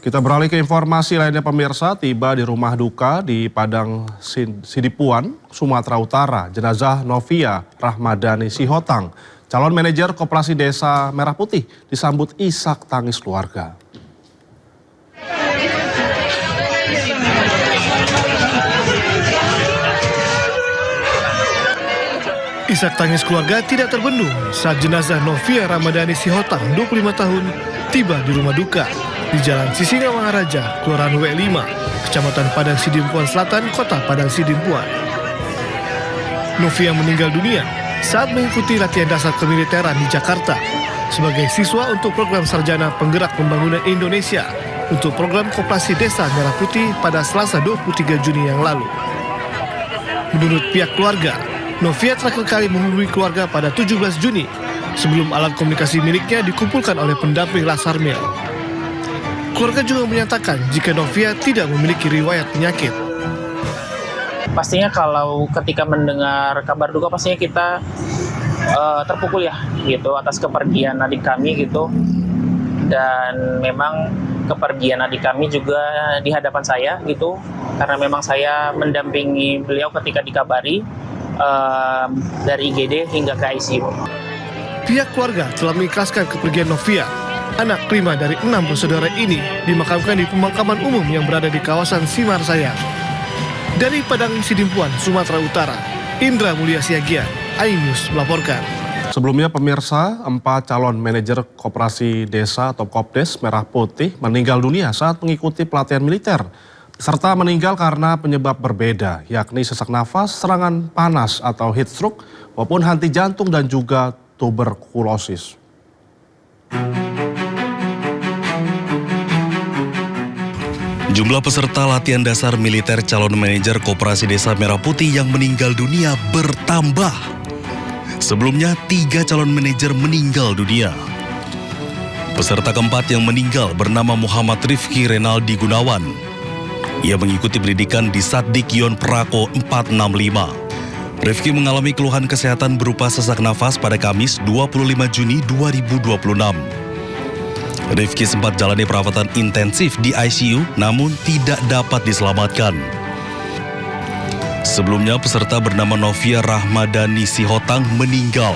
Kita beralih ke informasi lainnya pemirsa, tiba di rumah duka di Padang Sidipuan, Sumatera Utara, jenazah Novia Rahmadani Sihotang, calon manajer Koperasi Desa Merah Putih, disambut isak tangis keluarga. Isak tangis keluarga tidak terbendung saat jenazah Novia Rahmadani Sihotang, 25 tahun, tiba di rumah duka di Jalan Sisingamangaraja, Kelurahan W5, Kecamatan Padang Sidimpuan Selatan, Kota Padang Sidimpuan. Novia meninggal dunia saat mengikuti latihan dasar kemiliteran di Jakarta sebagai siswa untuk program Sarjana Penggerak Pembangunan Indonesia untuk program Koperasi Desa Merah Putih pada Selasa 23 Juni yang lalu. Menurut pihak keluarga, Novia terakhir kali menghubungi keluarga pada 17 Juni sebelum alat komunikasi miliknya dikumpulkan oleh pendamping Lasarmil. Keluarga juga menyatakan jika Novia tidak memiliki riwayat penyakit. Pastinya kalau ketika mendengar kabar duka pastinya kita terpukul ya gitu atas kepergian adik kami gitu. Dan memang kepergian adik kami juga di hadapan saya gitu, karena memang saya mendampingi beliau ketika dikabari dari IGD hingga ke ICU. Pihak keluarga telah mengikhlaskan kepergian Novia. Anak prima dari 6 bersaudara ini dimakamkan di pemakaman umum yang berada di kawasan Simarsayang. Dari Padang Sidimpuan, Sumatera Utara, Indra Mulia Siagian, iNews melaporkan. Sebelumnya pemirsa, 4 calon manajer Koperasi Desa atau Kopdes Merah Putih meninggal dunia saat mengikuti pelatihan militer, serta meninggal karena penyebab berbeda, yakni sesak nafas, serangan panas atau heat stroke, maupun henti jantung dan juga tuberkulosis. Jumlah peserta latihan dasar militer calon manajer Koperasi Desa Merah Putih yang meninggal dunia bertambah. Sebelumnya 3 calon manajer meninggal dunia. Peserta keempat yang meninggal bernama Muhammad Rifki Renaldi Gunawan. Ia mengikuti pendidikan di Satdik Yon Prako 465. Rifki mengalami keluhan kesehatan berupa sesak nafas pada Kamis 25 Juni 2026. Rifki sempat jalani perawatan intensif di ICU namun tidak dapat diselamatkan. Sebelumnya peserta bernama Novia Rahmadani Sihotang meninggal.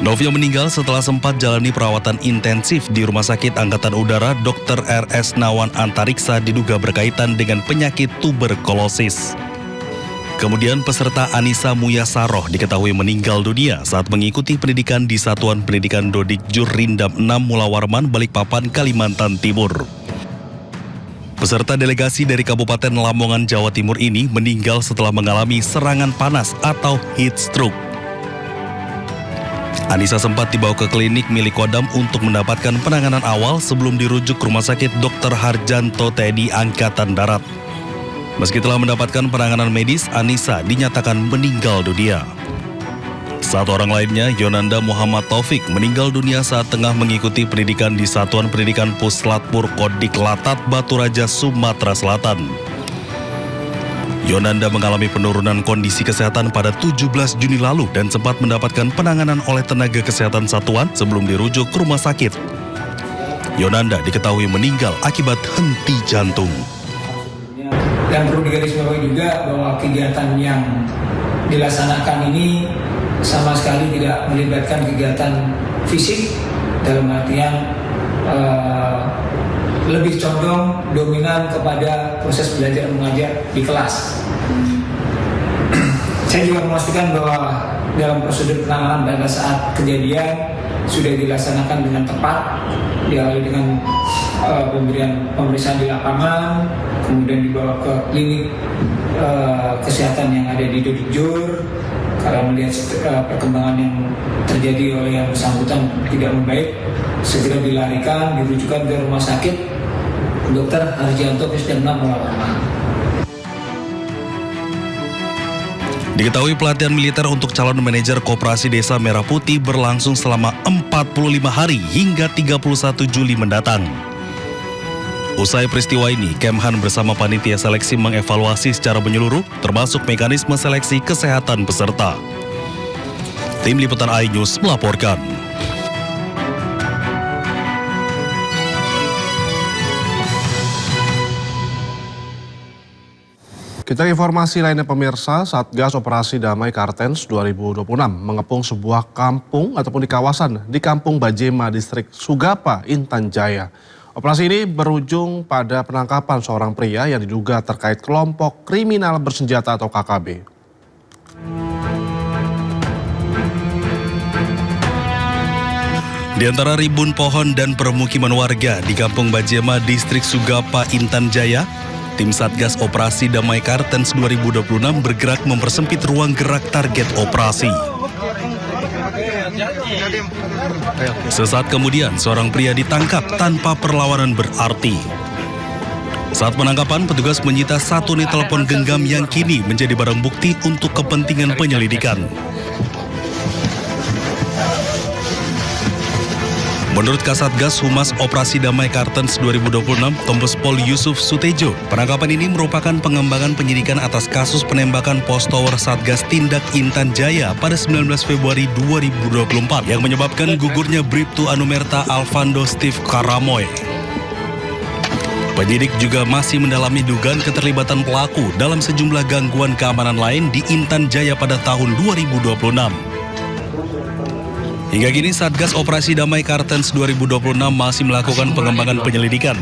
Novia meninggal setelah sempat jalani perawatan intensif di Rumah Sakit Angkatan Udara Dr. RS Nawan Antariksa diduga berkaitan dengan penyakit tuberkulosis. Kemudian peserta Anissa Muyasaroh diketahui meninggal dunia saat mengikuti pendidikan di Satuan Pendidikan Dodikjur Rindam 6 Mulawarman, Balikpapan, Kalimantan Timur. Peserta delegasi dari Kabupaten Lamongan, Jawa Timur ini meninggal setelah mengalami serangan panas atau heat stroke. Anissa sempat dibawa ke klinik milik Kodam untuk mendapatkan penanganan awal sebelum dirujuk ke Rumah Sakit Dr. Harjanto TNI Angkatan Darat. Meski telah mendapatkan penanganan medis, Anissa dinyatakan meninggal dunia. Satu orang lainnya, Yonanda Muhammad Taufik, meninggal dunia saat tengah mengikuti pendidikan di Satuan Pendidikan Puslatpur Kodik Latat Batu Raja, Sumatera Selatan. Yonanda mengalami penurunan kondisi kesehatan pada 17 Juni lalu dan sempat mendapatkan penanganan oleh tenaga kesehatan satuan sebelum dirujuk ke rumah sakit. Yonanda diketahui meninggal akibat henti jantung. Dan perlu digarisbawahi juga bahwa kegiatan yang dilaksanakan ini sama sekali tidak melibatkan kegiatan fisik, dalam artian lebih condong dominan kepada proses belajar mengajar di kelas. Saya juga memastikan bahwa dalam prosedur penanganan pada saat kejadian sudah dilaksanakan dengan tepat, diawali dengan pemeriksaan di lapangan, kemudian dibawa ke klinik kesehatan yang ada di Dodikjur. Karena melihat perkembangan yang terjadi oleh yang bersangkutan tidak membaik, segera dilarikan, dirujukan ke rumah sakit Dr. Harjanto Pusdam 6 Mulawarman. Diketahui pelatihan militer untuk calon manajer Koperasi Desa Merah Putih berlangsung selama 45 hari hingga 31 Juli mendatang. Usai peristiwa ini, Kemhan bersama panitia seleksi mengevaluasi secara menyeluruh termasuk mekanisme seleksi kesehatan peserta. Tim Liputan iNews melaporkan. Kita ke informasi lainnya pemirsa, Satgas Operasi Damai Kartens 2026 mengepung sebuah kampung ataupun di kawasan di Kampung Bajema, Distrik Sugapa, Intan Jaya. Operasi ini berujung pada penangkapan seorang pria yang diduga terkait kelompok kriminal bersenjata atau KKB. Di antara ribuan pohon dan permukiman warga di Kampung Bajema, Distrik Sugapa, Intan Jaya, tim Satgas Operasi Damai Kartens 2026 bergerak mempersempit ruang gerak target operasi. Sesaat kemudian, seorang pria ditangkap tanpa perlawanan berarti. Saat penangkapan, petugas menyita 1 unit telepon genggam yang kini menjadi barang bukti untuk kepentingan penyelidikan. Menurut Kasatgas Humas Operasi Damai Kartens 2026, Kombes Pol Yusuf Sutejo, penangkapan ini merupakan pengembangan penyidikan atas kasus penembakan pos tower Satgas Tindak Intan Jaya pada 19 Februari 2024 yang menyebabkan gugurnya Bribtu Anumerta Alvando Steve Karamoy. Penyidik juga masih mendalami dugaan keterlibatan pelaku dalam sejumlah gangguan keamanan lain di Intan Jaya pada tahun 2026. Hingga kini Satgas Operasi Damai Kartens 2026 masih melakukan pengembangan penyelidikan.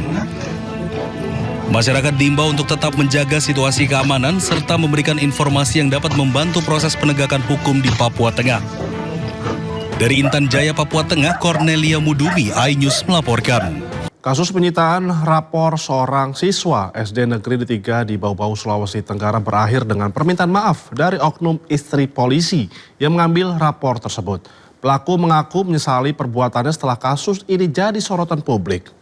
Masyarakat diimbau untuk tetap menjaga situasi keamanan serta memberikan informasi yang dapat membantu proses penegakan hukum di Papua Tengah. Dari Intan Jaya, Papua Tengah, Cornelia Mudumi, iNews melaporkan. Kasus penyitaan rapor seorang siswa SD Negeri 3 di Bau-Bau, Sulawesi Tenggara berakhir dengan permintaan maaf dari oknum istri polisi yang mengambil rapor tersebut. Pelaku mengaku menyesali perbuatannya setelah kasus ini jadi sorotan publik.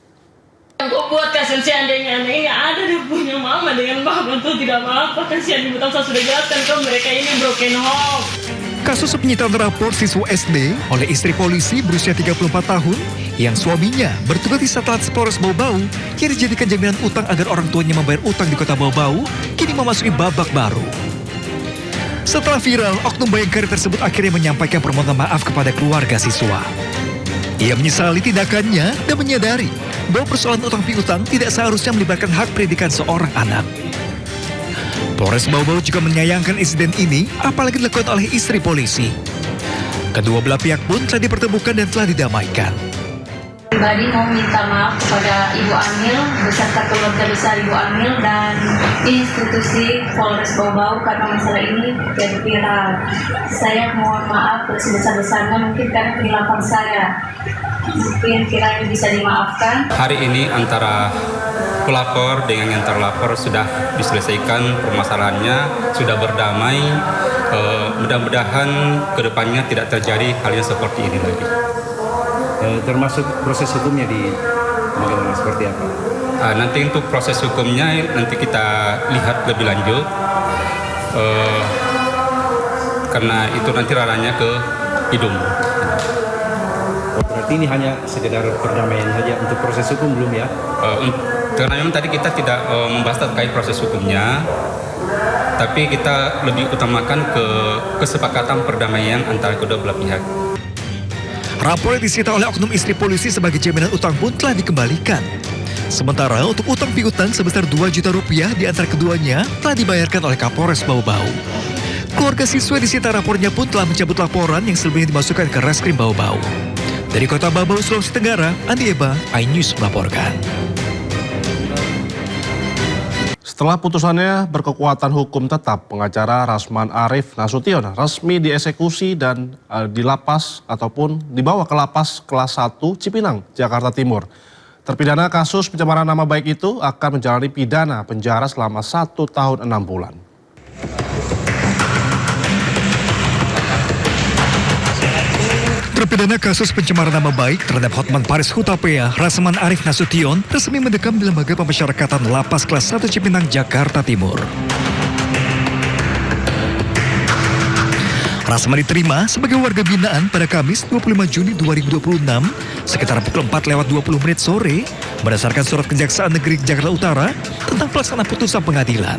Gue buat kasihan seandainya ini ada dia punya mama dengan bapak itu tidak apa-apa, kasihan ibu tahu saya sudah jelaskan ke mereka ini broken home. Kasus penyitaan rapor siswa SD oleh istri polisi berusia 34 tahun yang suaminya bertugas di Satlantas Polres Bau-Bau yang dijadikan jaminan utang agar orang tuanya membayar utang di kota Bau-Bau kini memasuki babak baru. Setelah viral, oknum bayangkari tersebut akhirnya menyampaikan permohonan maaf kepada keluarga siswa. Ia menyesali tindakannya dan menyadari bahwa persoalan utang piutang tidak seharusnya melibatkan hak pendidikan seorang anak. Polres Bau-Bau juga menyayangkan insiden ini, apalagi dilakukan oleh istri polisi. Kedua belah pihak pun telah dipertemukan dan telah didamaikan. Pribadi mau minta maaf kepada Ibu Amil beserta keluarga besar Ibu Amil dan institusi Polres Bau-Bau karena masalah ini jadi viral. Saya mohon maaf sebesar-besarnya mungkin karena kehilafan saya. Mungkin kiranya bisa dimaafkan. Hari ini antara pelapor dengan yang terlapor sudah diselesaikan permasalahannya, sudah berdamai. Mudah-mudahan kedepannya tidak terjadi hal yang seperti ini lagi. Termasuk proses hukumnya di bagaimana seperti apa? Nanti untuk proses hukumnya nanti kita lihat lebih lanjut karena itu nanti ranahnya ke hidung. Berarti ini hanya sekedar perdamaian saja, untuk proses hukum belum ya? Karena memang tadi kita tidak membahas terkait proses hukumnya, tapi kita lebih utamakan ke kesepakatan perdamaian antara kedua belah pihak. Rapor yang disita oleh oknum istri polisi sebagai jaminan utang pun telah dikembalikan. Sementara untuk utang piutang sebesar 2 juta rupiah di antara keduanya telah dibayarkan oleh Kapolres Bau-Bau. Keluarga siswa disita rapornya pun telah mencabut laporan yang sebelumnya dimasukkan ke Reskrim Bau-Bau. Dari kota Bau-Bau, Sulawesi Tenggara, Andi Eba, iNews melaporkan. Setelah putusannya berkekuatan hukum tetap, pengacara Rasman Arif Nasution resmi dieksekusi dan dilapas ataupun dibawa ke lapas kelas 1 Cipinang, Jakarta Timur. Terpidana kasus pencemaran nama baik itu akan menjalani pidana penjara selama 1 tahun 6 bulan. Terpidana kasus pencemaran nama baik terhadap Hotman Paris Hutapea, Rasman Arif Nasution, resmi mendekam di Lembaga Pemasyarakatan Lapas Kelas 1 Cipinang, Jakarta Timur. Rasman diterima sebagai warga binaan pada Kamis 25 Juni 2026 sekitar pukul 4:20 sore berdasarkan surat Kejaksaan Negeri Jakarta Utara tentang pelaksanaan putusan pengadilan.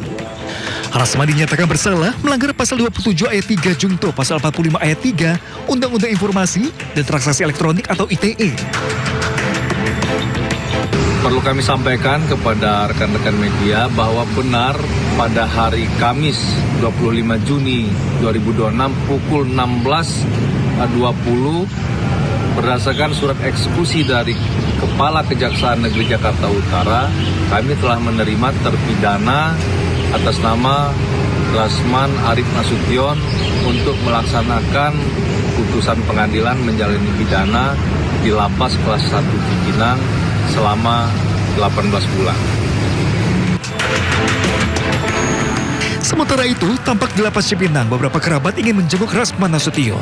Rasman dinyatakan bersalah melanggar pasal 27 ayat 3 Jungto pasal 45 ayat 3 Undang-Undang Informasi dan Transaksi Elektronik atau ITE. perlu kami sampaikan kepada rekan-rekan media bahwa benar pada hari Kamis 25 Juni 2026 pukul 16.20 berdasarkan surat eksekusi dari Kepala Kejaksaan Negeri Jakarta Utara, kami telah menerima terpidana atas nama Rasman Arif Nasution untuk melaksanakan putusan pengadilan menjalani pidana di Lapas Kelas 1 Cipinang selama 18 bulan. Sementara itu, tampak di Lapas Cipinang beberapa kerabat ingin menjenguk Rasman Nasution.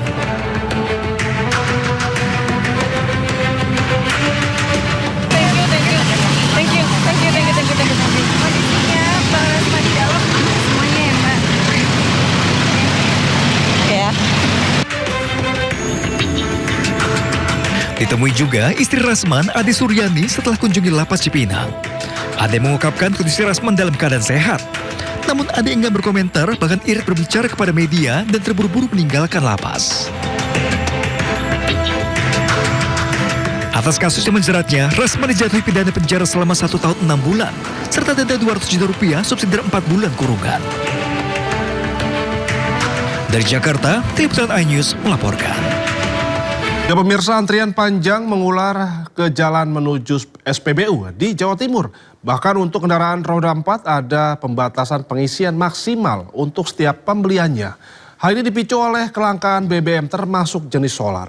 Kondisinya Bang Rasman di dalam semuanya ya Mbak? Ya. Ditemui juga istri Rasman, Ade Suryani, setelah kunjungi Lapas Cipinang. Ade mengungkapkan kondisi Rasman dalam keadaan sehat. Namun Ade enggan berkomentar, bahkan irit berbicara kepada media dan terburu-buru meninggalkan lapas. Atas kasus yang menjeratnya, Rasman dijatuhi pidana penjara selama 1 tahun 6 bulan, serta denda 200 juta rupiah subsidi 4 bulan kurungan. Dari Jakarta, Tim Liputan iNews melaporkan. Ya pemirsa, antrian panjang mengular ke jalan menuju SPBU di Jawa Timur. Bahkan untuk kendaraan roda 4 ada pembatasan pengisian maksimal untuk setiap pembeliannya. Hal ini dipicu oleh kelangkaan BBM termasuk jenis solar.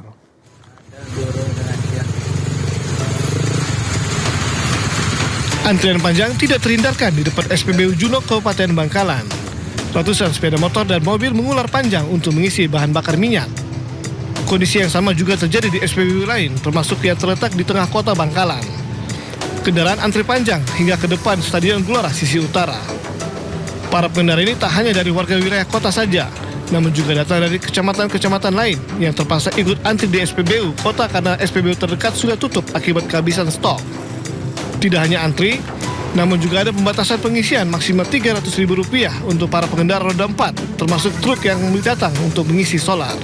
Antrian panjang tidak terhindarkan di depan SPBU Junok Kabupaten Bangkalan. Ratusan sepeda motor dan mobil mengular panjang untuk mengisi bahan bakar minyak. Kondisi yang sama juga terjadi di SPBU lain, termasuk yang terletak di tengah kota Bangkalan. Kendaraan antri panjang hingga ke depan Stadion Gelora sisi utara. Para pengendara ini tak hanya dari warga wilayah kota saja, namun juga datang dari kecamatan-kecamatan lain yang terpaksa ikut antri di SPBU kota karena SPBU terdekat sudah tutup akibat kehabisan stok. Tidak hanya antri, namun juga ada pembatasan pengisian maksimal Rp300.000 untuk para pengendara roda 4, termasuk truk yang datang untuk mengisi solar.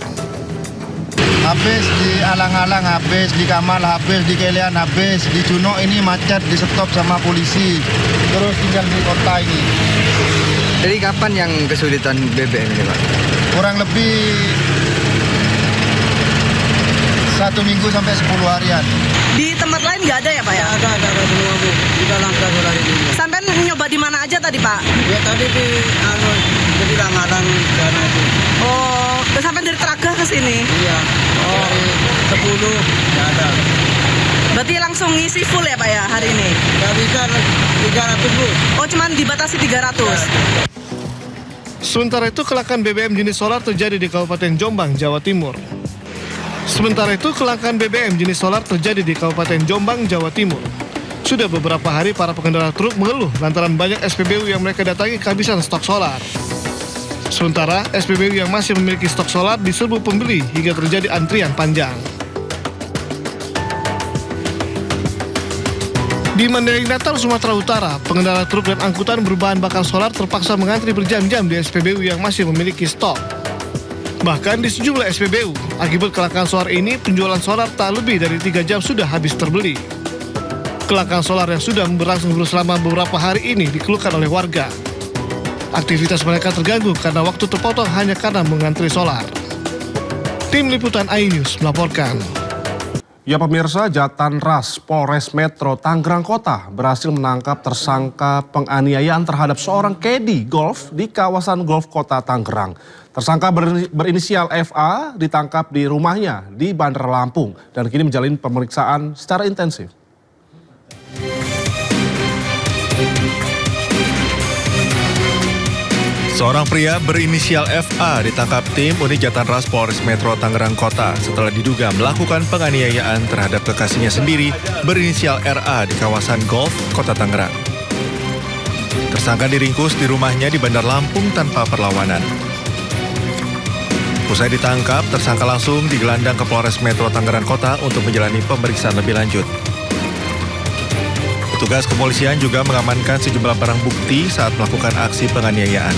Habis di Alang-Alang, habis di Kamal, habis di Kelian, habis di Junok ini macet, di stop sama polisi. Terus tinggal di kota ini. Jadi kapan yang kesulitan BBM ini Pak? Kurang lebih 1 minggu sampai 10 harian. Di tempat lain nggak ada ya Pak ya? Ada semua Bu. Kita langkah solar ini. Sampai nyoba di mana aja tadi Pak? Ya tadi di jadi Alang-Alang sana itu. Oh, sampai dari Teraga ke sini? Iya. Dari 10 nggak ada. Berarti langsung ngisi full ya Pak ya hari ini? Nggak bisa 300 Bu. Oh, cuman dibatasi 300? Sementara itu, kelangkaan BBM jenis solar terjadi di Kabupaten Jombang, Jawa Timur. Sudah beberapa hari para pengendara truk mengeluh lantaran banyak SPBU yang mereka datangi kehabisan stok solar. Sementara SPBU yang masih memiliki stok solar diserbu pembeli hingga terjadi antrian panjang. Di Mandailing Natal, Sumatera Utara, pengendara truk dan angkutan berbahan bakar solar terpaksa mengantri berjam-jam di SPBU yang masih memiliki stok. Bahkan di sejumlah SPBU, akibat kelangkaan solar ini, penjualan solar tak lebih dari 3 jam sudah habis terbeli. Kelangkaan solar yang sudah berlangsung selama beberapa hari ini dikeluhkan oleh warga. Aktivitas mereka terganggu karena waktu terpotong hanya karena mengantri solar. Tim Liputan iNews melaporkan. Ya pemirsa, Jatanras Polres Metro Tangerang Kota berhasil menangkap tersangka penganiayaan terhadap seorang kedi golf di kawasan golf Kota Tangerang. Tersangka berinisial FA ditangkap di rumahnya di Bandar Lampung dan kini menjalani pemeriksaan secara intensif. Seorang pria berinisial FA ditangkap tim unit Jatanras Polres Metro Tangerang Kota setelah diduga melakukan penganiayaan terhadap kekasihnya sendiri berinisial RA di kawasan golf Kota Tangerang. Tersangka diringkus di rumahnya di Bandar Lampung tanpa perlawanan. Usai ditangkap, tersangka langsung digelandang ke Polres Metro Tangerang Kota untuk menjalani pemeriksaan lebih lanjut. Petugas kepolisian juga mengamankan sejumlah barang bukti saat melakukan aksi penganiayaan.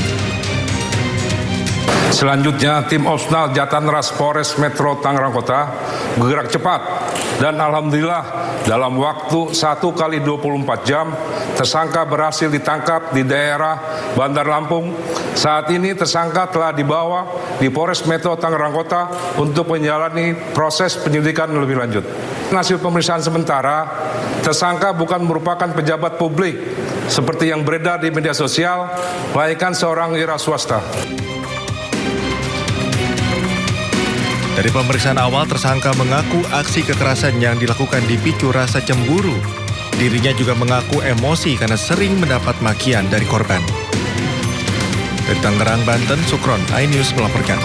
Selanjutnya, tim Opsnal Jatanras Polres Metro Tangerang Kota bergerak cepat dan alhamdulillah dalam waktu 1x24 jam tersangka berhasil ditangkap di daerah Bandar Lampung. Saat ini tersangka telah dibawa di Polres Metro Tangerang Kota untuk menjalani proses penyelidikan lebih lanjut. Hasil pemeriksaan sementara, tersangka bukan merupakan pejabat publik seperti yang beredar di media sosial, melainkan seorang wira swasta. Dari pemeriksaan awal, tersangka mengaku aksi kekerasan yang dilakukan dipicu rasa cemburu. Dirinya juga mengaku emosi karena sering mendapat makian dari korban. Dari Tangerang, Banten, Sukron, iNews melaporkan.